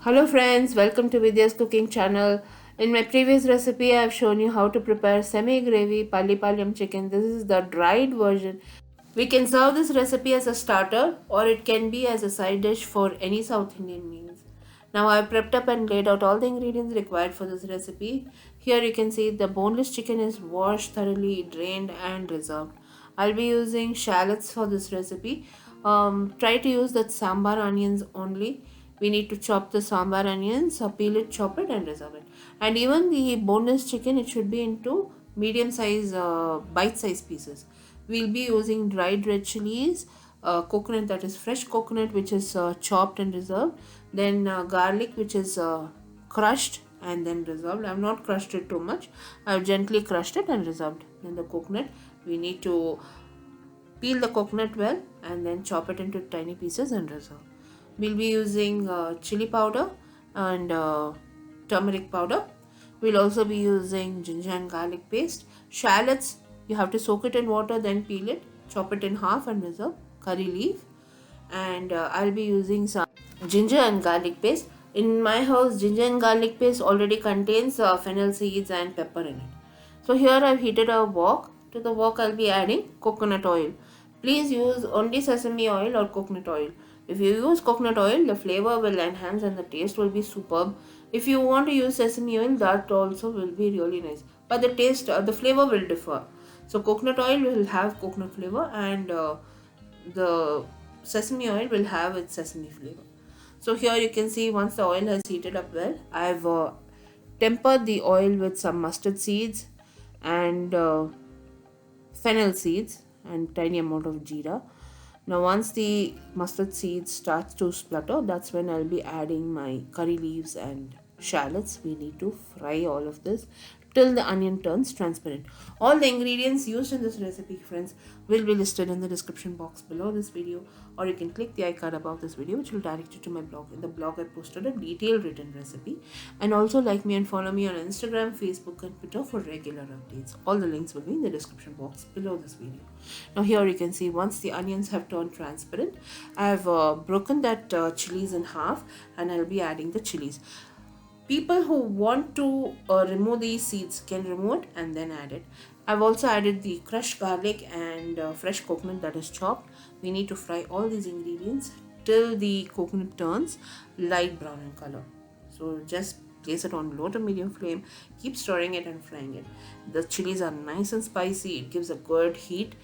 Hello friends, welcome to Vidyascooking channel. In my previous recipe, I have shown you how to prepare semi-gravy Pallipalayam chicken. This is the dried version. We can serve this recipe as a starter or it can be as a side dish for any South Indian meals. Now I have prepped up and laid out all the ingredients required for this recipe. Here you can see the boneless chicken is washed thoroughly, drained and reserved. I'll be using shallots for this recipe. Try to use that sambar onions only. We need to chop the sambar onions, peel it, chop it and reserve it. And even the boneless chicken, it should be into medium size, bite size pieces. We'll be using dried red chilies, coconut, that is fresh coconut, which is chopped and reserved, then garlic, which is crushed and then reserved. I've not crushed it too much, I've gently crushed it and reserved. Then the coconut, we need to peel the coconut well and then chop it into tiny pieces and reserve. We'll be using chili powder and turmeric powder. We'll also be using ginger and garlic paste. Shallots, you have to soak it in water, then peel it, chop it in half and reserve. Curry leaf, and I'll be using some ginger and garlic paste. In my house, ginger and garlic paste already contains fennel seeds and pepper in it. So here I've heated a wok. To the wok I'll be adding coconut oil. Please use only sesame oil or coconut oil. If you use coconut oil, the flavor will enhance and the taste will be superb. If you want to use sesame oil, that also will be really nice. But the taste, the flavor will differ. So coconut oil will have coconut flavor and the sesame oil will have its sesame flavor. So here you can see once the oil has heated up well, I've tempered the oil with some mustard seeds and fennel seeds and tiny amount of jeera. Now once the mustard seeds starts to splutter, that's when I'll be adding my curry leaves and shallots. We need to fry all of this till the onion turns transparent. All the ingredients used in this recipe, friends, will be listed in the description box below this video, or you can click the icon above this video which will direct you to my blog. In the blog I posted a detailed written recipe, and also like me and follow me on Instagram, Facebook and Twitter for regular updates. All the links will be in the description box below this video. Now here you can see once the onions have turned transparent, I have broken that chilies in half and I'll be adding the chilies. People who want to remove these seeds can remove it and then add it. I've also added the crushed garlic and fresh coconut that is chopped. We need to fry all these ingredients till the coconut turns light brown in color. So just place it on low to medium flame, keep stirring it and frying it. The chilies are nice and spicy, it gives a good heat.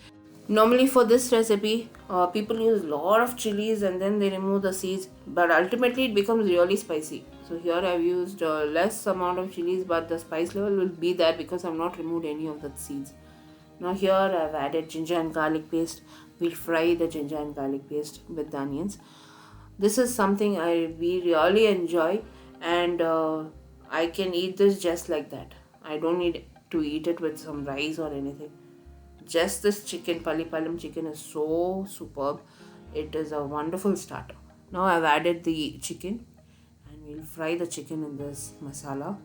Normally for this recipe, people use a lot of chilies and then they remove the seeds, but ultimately it becomes really spicy. So here I've used less amount of chilies, but the spice level will be there because I've not removed any of the seeds. Now here I've added ginger and garlic paste. We'll fry the ginger and garlic paste with the onions. This is something we really enjoy, and I can eat this just like that. I don't need to eat it with some rice or anything. Just this chicken, Pallipalayam chicken, is so superb. It is a wonderful starter. Now I've added the chicken and we'll fry the chicken in this masala.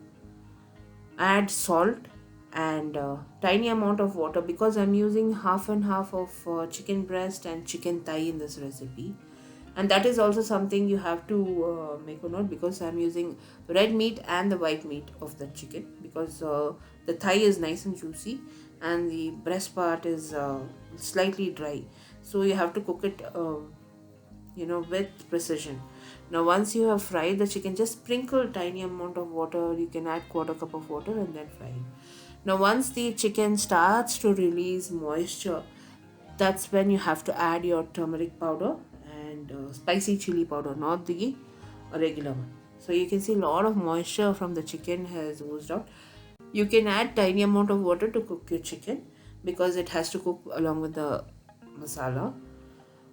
Add salt and tiny amount of water because I'm using half and half of chicken breast and chicken thigh in this recipe. And that is also something you have to make a note, because I'm using red meat and the white meat of the chicken, because the thigh is nice and juicy and the breast part is slightly dry, so you have to cook it with precision. Now once you have fried the chicken, just sprinkle tiny amount of water. You can add quarter cup of water and then fry it. Now once the chicken starts to release moisture, that's when you have to add your turmeric powder and spicy chili powder, not the regular one. So you can see a lot of moisture from the chicken has oozed out. You can add tiny amount of water to cook your chicken because it has to cook along with the masala.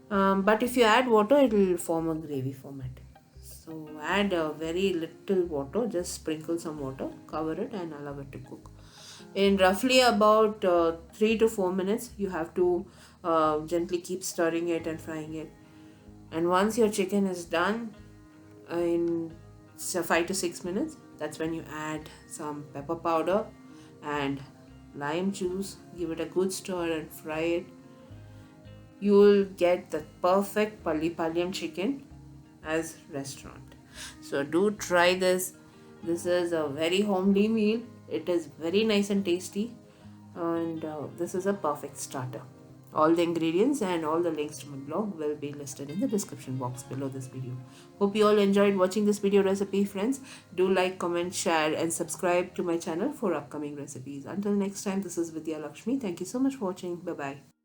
But if you add water, it will form a gravy format. So add very little water, just sprinkle some water, cover it and allow it to cook. In roughly about 3 to 4 minutes, you have to gently keep stirring it and frying it. And once your chicken is done in 5 to 6 minutes, that's when you add some pepper powder and lime juice. Give it a good stir and fry it. You will get the perfect Pallipalayam chicken as restaurant. So do try this. This is a very homely meal. It is very nice and tasty, and this is a perfect starter. All the ingredients and all the links to my blog will be listed in the description box below this video. Hope you all enjoyed watching this video recipe, friends. Do like, comment, share and subscribe to my channel for upcoming recipes. Until next time, this is Vidya Lakshmi. Thank you so much for watching. Bye bye.